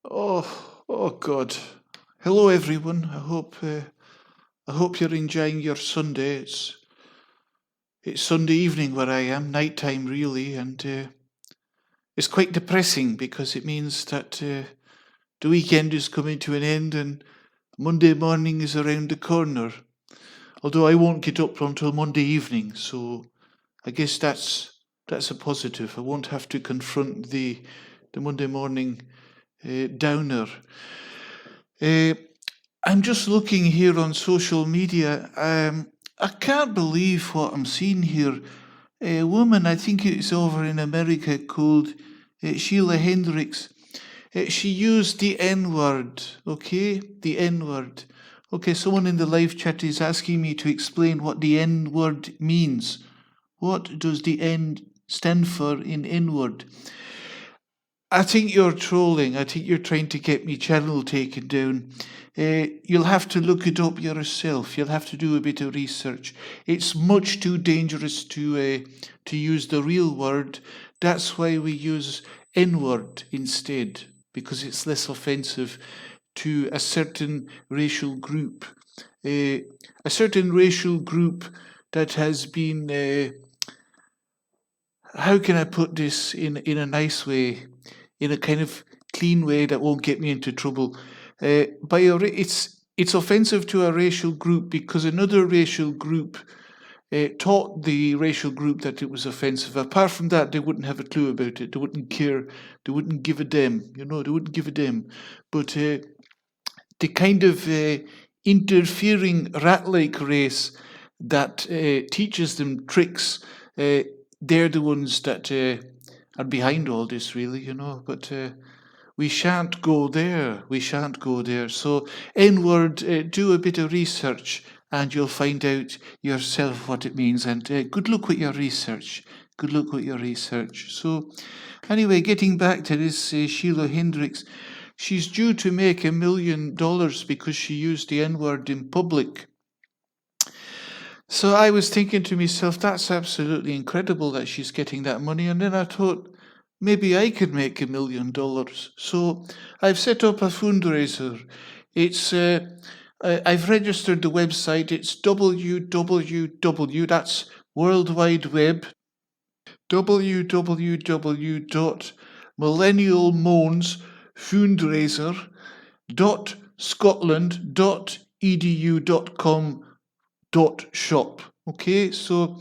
Oh God. Hello everyone. I hope you're enjoying your Sunday. It's Sunday evening where I am, nighttime really, and it's quite depressing because it means that the weekend is coming to an end and Monday morning is around the corner. Although I won't get up until Monday evening, so I guess that's a positive. I won't have to confront the Monday morning downer. I'm just looking here on social media. I can't believe what I'm seeing here. A woman, I think it's over in America, called Sheila Hendrix. She used the N-word, okay? The N-word. Okay, someone in the live chat is asking me to explain what the N-word means. What does the N stand for in N-word? I think you're trolling. I think you're trying to get me channel taken down. You'll have to look it up yourself. You'll have to do a bit of research. It's much too dangerous to use the real word. That's why we use N-word instead, because it's less offensive to a certain racial group. A certain racial group that has been... how can I put this in a nice way? In a kind of clean way that won't get me into trouble. It's offensive to a racial group because another racial group taught the racial group that it was offensive. Apart from that, they wouldn't have a clue about it. They wouldn't care. They wouldn't give a damn. They wouldn't give a damn. But the kind of interfering rat-like race that teaches them tricks, they're the ones that are behind all this, really, but we shan't go there. We shan't go there. So, N-word, do a bit of research and you'll find out yourself what it means. And good luck with your research. Good luck with your research. So, anyway, getting back to this Shiloh Hendrix, she's due to make $1 million because she used the N-word in public. So I was thinking to myself, that's absolutely incredible that she's getting that money. And then I thought, maybe I could make $1 million. So I've set up a fundraiser. It's I've registered the website. It's www, that's World Wide Web, www.millennialmoans.scotland.edu.com.shop. Okay, so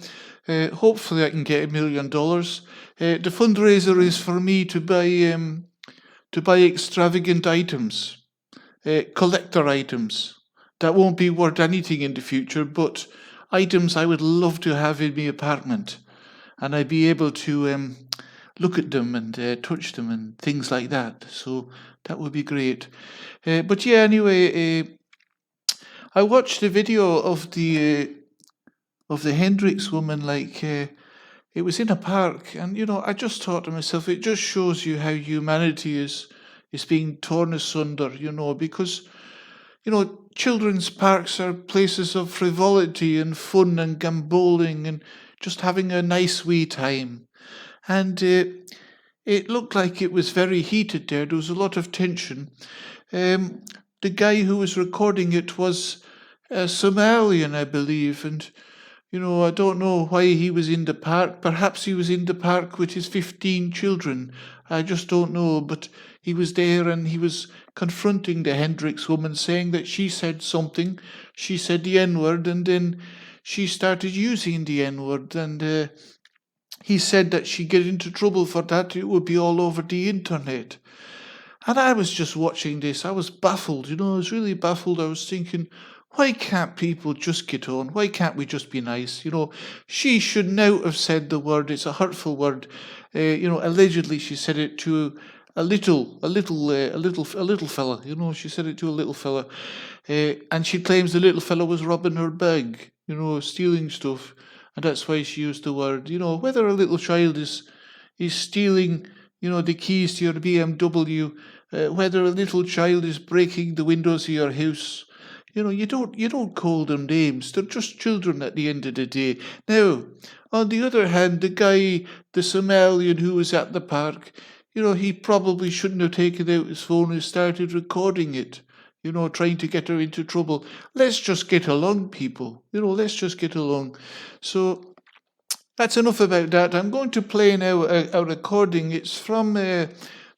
hopefully I can get $1 million. The fundraiser is for me to buy extravagant items, collector items that won't be worth anything in the future, but items I would love to have in my apartment, and I'd be able to look at them and touch them and things like that. So that would be great. But yeah, anyway, I watched the video of the Hendrix woman, like it was in a park, and I just thought to myself, it just shows you how humanity is being torn asunder, because children's parks are places of frivolity and fun and gambolling and just having a nice wee time. And it looked like it was very heated there. There was a lot of tension. The guy who was recording it was Somalian, I believe, and I don't know why he was in the park. Perhaps he was in the park with his 15 children. I just don't know, but he was there and he was confronting the Hendrix woman, saying that she said something. She said the N-word, and then she started using the N-word, and he said that she'd get into trouble for that. It would be all over the internet. And I was just watching this. I was baffled, I was really baffled. I was thinking, why can't people just get on? Why can't we just be nice? She should now have said the word. It's a hurtful word. Allegedly she said it to a little fella. She said it to a little fella, and she claims the little fella was robbing her bag. Stealing stuff, and that's why she used the word. Whether a little child is stealing, the keys to your BMW, whether a little child is breaking the windows of your house. You don't call them names. They're just children at the end of the day. Now, on the other hand, the guy, the Somalian who was at the park, he probably shouldn't have taken out his phone and started recording it, trying to get her into trouble. Let's just get along, people. Let's just get along. So that's enough about that. I'm going to play now a recording. It's from the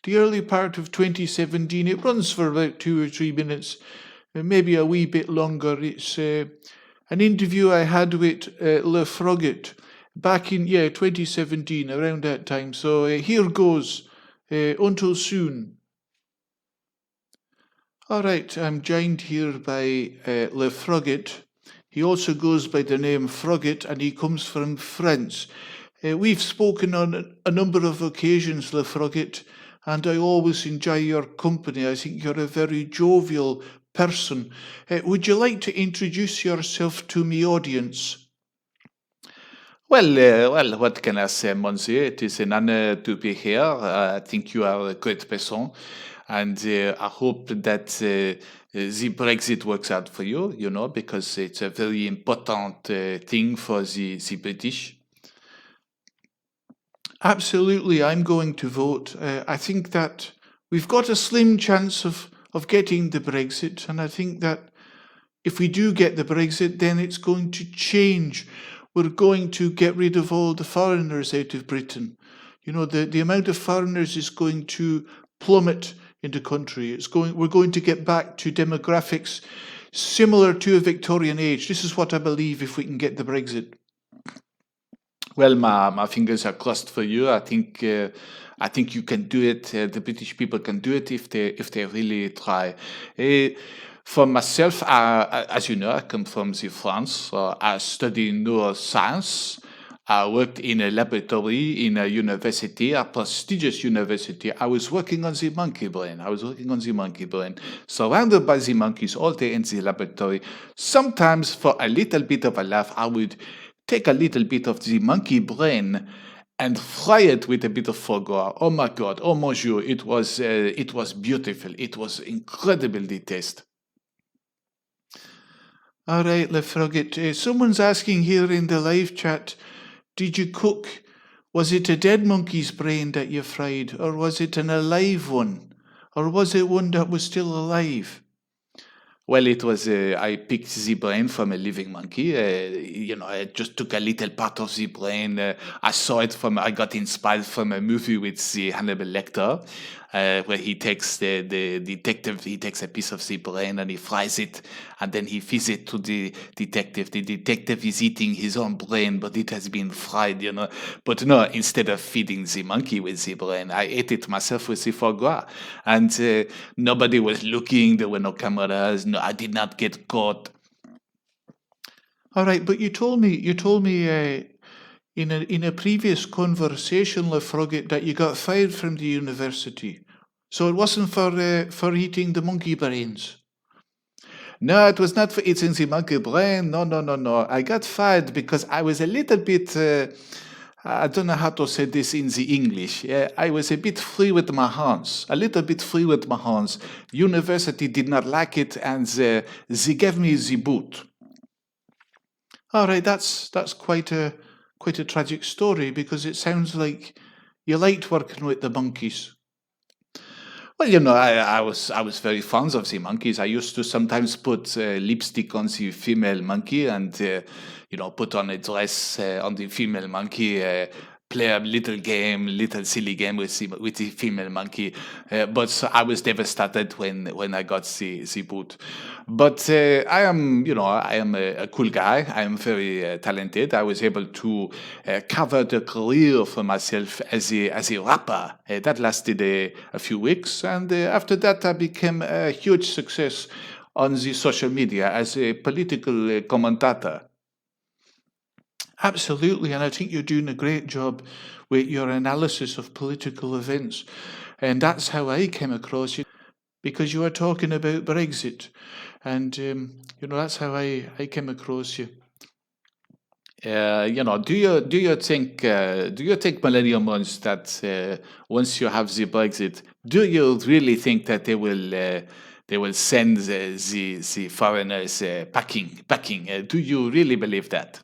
early part of 2017. It runs for about 2 or 3 minutes, maybe a wee bit longer. It's an interview I had with LEFROGGIT back in 2017, around that time. So here goes. Until soon. All right, I'm joined here by LEFROGGIT. He also goes by the name Froggitt, and he comes from France. We've spoken on a number of occasions, LEFROGGIT, and I always enjoy your company. I think you're a very jovial person. Would you like to introduce yourself to my audience? Well, what can I say, Monsieur? It is an honor to be here. I think you are a great person, and I hope that the Brexit works out for you, because it's a very important thing for the British. Absolutely, I'm going to vote. I think that we've got a slim chance of getting the Brexit, and I think that if we do get the Brexit, then it's going to change. We're going to get rid of all the foreigners out of Britain. The amount of foreigners is going to plummet in the country. We're going to get back to demographics similar to a Victorian age. This is what I believe if we can get the Brexit. Well, my fingers are crossed for you. I think you can do it. The British people can do it if they really try. For myself, as you know, I come from France. I studied neuroscience. I worked in a laboratory in a university, a prestigious university. I was working on the monkey brain. Surrounded by the monkeys all day in the laboratory. Sometimes, for a little bit of a laugh, I would take a little bit of the monkey brain and fry it with a bit of foie gras. Oh my God, oh mon Dieu, it was beautiful. It was incredibly tasty. All right, LEFROGGIT. Someone's asking here in the live chat, did you cook? Was it a dead monkey's brain that you fried, or was it an alive one? Or was it one that was still alive? Well, it was, I picked the brain from a living monkey. I just took a little part of the brain. I got inspired from a movie with the Hannibal Lecter, where he takes the detective, he takes a piece of the brain and he fries it, and then he feeds it to the detective. The detective is eating his own brain, but it has been fried, But no, instead of feeding the monkey with the brain, I ate it myself with the foie gras. And nobody was looking, there were no cameras, no, I did not get caught. All right, but you told me in a previous conversation, LEFROGGIT, that you got fired from the university. So it wasn't for eating the monkey brains. No, it was not for eating the monkey brain. No. I got fired because I was a little bit. I don't know how to say this in the English. I was a bit free with my hands, a little bit free with my hands. University did not like it, and they gave me the boot. All right, that's quite a tragic story, because it sounds like you liked working with the monkeys. Well, I was very fond of the monkeys. I used to sometimes put lipstick on the female monkey and, put on a dress on the female monkey, play a little silly game with the female monkey. But I was devastated when I got the boot. But I am a cool guy. I am very talented. I was able to cover the career for myself as a rapper. That lasted a few weeks, and after that I became a huge success on the social media as a political commentator. Absolutely, and I think you're doing a great job with your analysis of political events. And that's how I came across you, because you were talking about Brexit. And, that's how I came across you. Do you think Millennial MOANS that once you have the Brexit, do you really think that they will send the foreigners packing? Do you really believe that?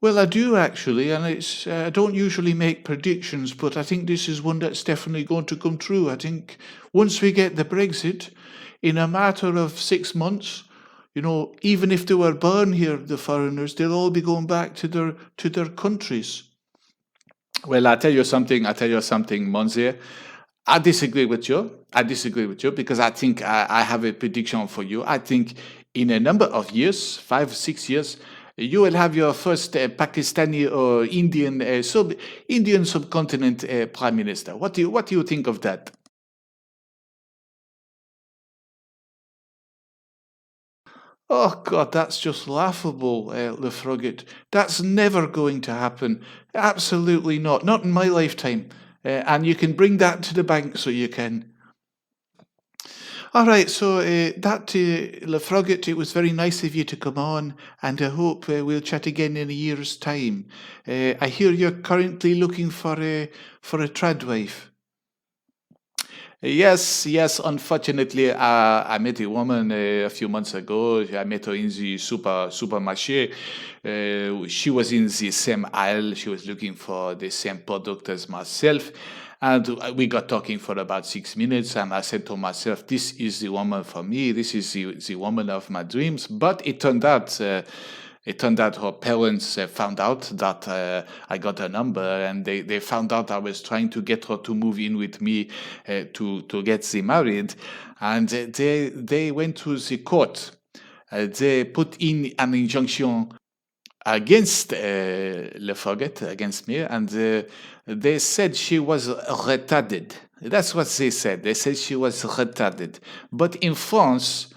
Well, I do actually, and it's I don't usually make predictions, but I think this is one that's definitely going to come true. I think once we get the Brexit, in a matter of 6 months, even if they were born here, the foreigners, they'll all be going back to their countries. Well, I tell you something, Monse. I disagree with you because I think I have a prediction for you. I think in a number of years, 5, 6 years, you will have your first Pakistani or Indian subcontinent prime minister. What do you think of that? Oh God, that's just laughable, LeFroggitt. That's never going to happen. Absolutely not. Not in my lifetime. And you can bring that to the bank, so you can. All right, so LeFroggitt, it was very nice of you to come on, and I hope we'll chat again in a year's time. I hear you're currently looking for a tradwife. Yes, yes. Unfortunately, I met a woman a few months ago. I met her in the supermarché. She was in the same aisle. She was looking for the same product as myself. And we got talking for about 6 minutes. And I said to myself, this is the woman for me. This is the woman of my dreams. But it turned out her parents found out that I got her number, and they found out I was trying to get her to move in with me to get them married. And they went to the court. They put in an injunction against LeForget, against me, and they said she was retarded. That's what they said. They said she was retarded. But in France,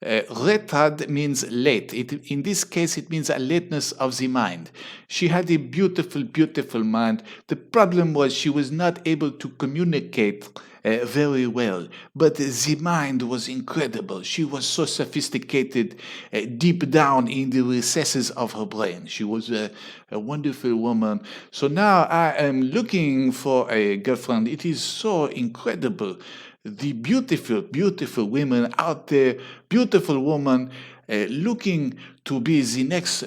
retard means late. In this case, it means a lateness of the mind. She had a beautiful, beautiful mind. The problem was she was not able to communicate very well, but the mind was incredible. She was so sophisticated deep down in the recesses of her brain. She was a wonderful woman. So now I am looking for a girlfriend. It is so incredible. The beautiful, beautiful women out there, beautiful woman looking to be the next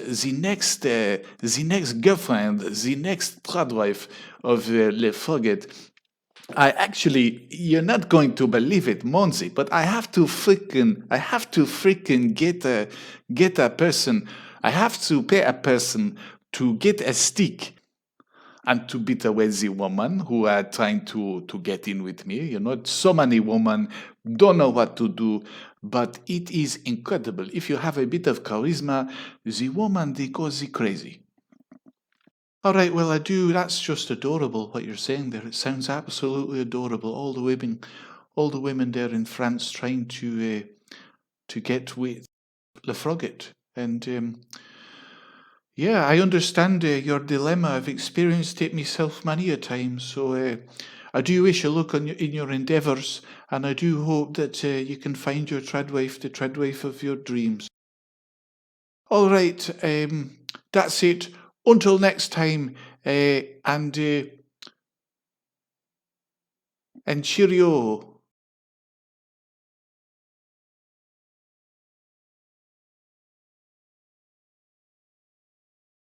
girlfriend, the next tradwife of LeForget. You're not going to believe it, Monzi, but I have to freaking get a person. I have to pay a person to get a stick and to beat away the woman who are trying to get in with me. So many women don't know what to do, but it is incredible. If you have a bit of charisma, the woman, they go crazy. All right, well, I do. That's just adorable what you're saying there. It sounds absolutely adorable. All the women there in France trying to get with LeFroggitt. And yeah, I understand your dilemma. I've experienced it myself many a time. So I do wish you luck in your endeavours, and I do hope that you can find your tradwife, the tradwife of your dreams. All right, that's it. Until next time, and cheerio.